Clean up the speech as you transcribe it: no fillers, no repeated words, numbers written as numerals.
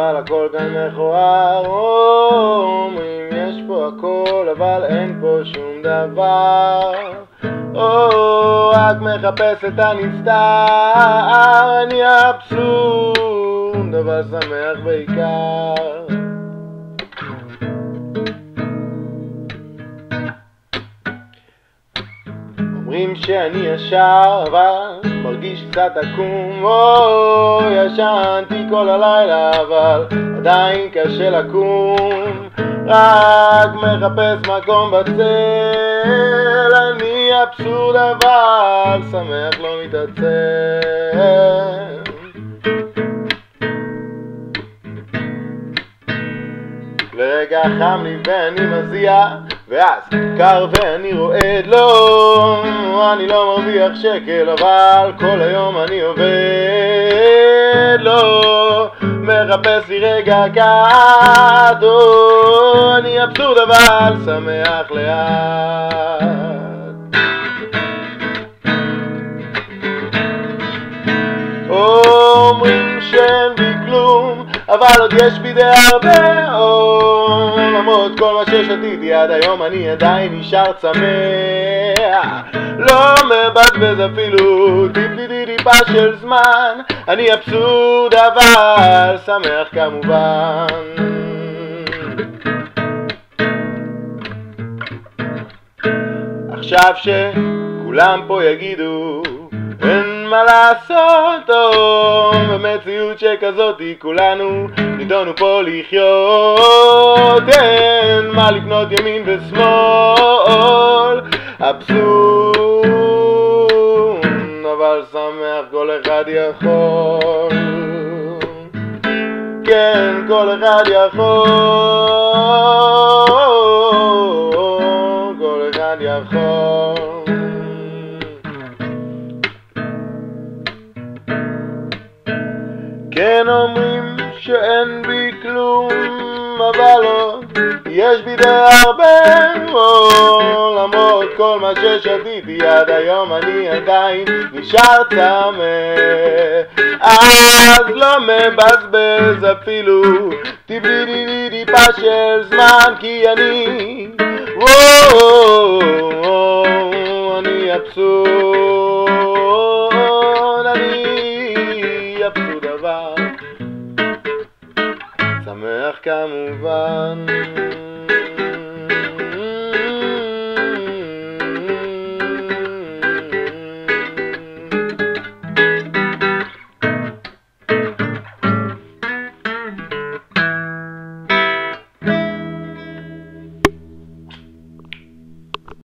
אבל הכל כאן מכוער. אומרים יש פה הכל אבל אין פה שום דבר. רק מחפש את הנסתר. אני אבסורד אבל שמח בעיקר. אומרים שאני ישר אבל מרגיש קצת עקום. ישנתי כל הלילה אבל עדיין קשה לקום. רק מחפש מקום בצל. אני אבסורד אבל שמח לא מתעצל. לרגע חם לי ואני מזיע, ואז קר ואני רועד. לא, אני לא מרוויח שקל אבל כל היום אני עובד. לא, מחפש לי רגע קט. אני אבסורד אבל שמח לאט. אומרים שאין בי כלום אבל עוד יש בי די הרבה. למרות כל מה ששתיתי עד היום אני עדיין נשאר צמא. לא מבזבז אפילו טיפה של זמן. אני אבסורד אבל שמח כמובן. עכשיו שכולם פה יגידו אין מה לעשות, במציאות שכזאתי כולנו נידונו פה לחיות. אין מה לקנות ימין ושמאל. אבסורד אבל שמח כל אחד יכול. כן, כל אחד יכול. כל אחד יכול. כן, אומרים שאין בי כלום אבל עוד יש בי די הרבה. למרות כל מה ששתיתי עד היום אני עדיין נשאר צמא. אז לא מבזבז אפילו טיפה של זמן. כי אני אני אבסורד. אני אבסורד אבל שמח כמובן.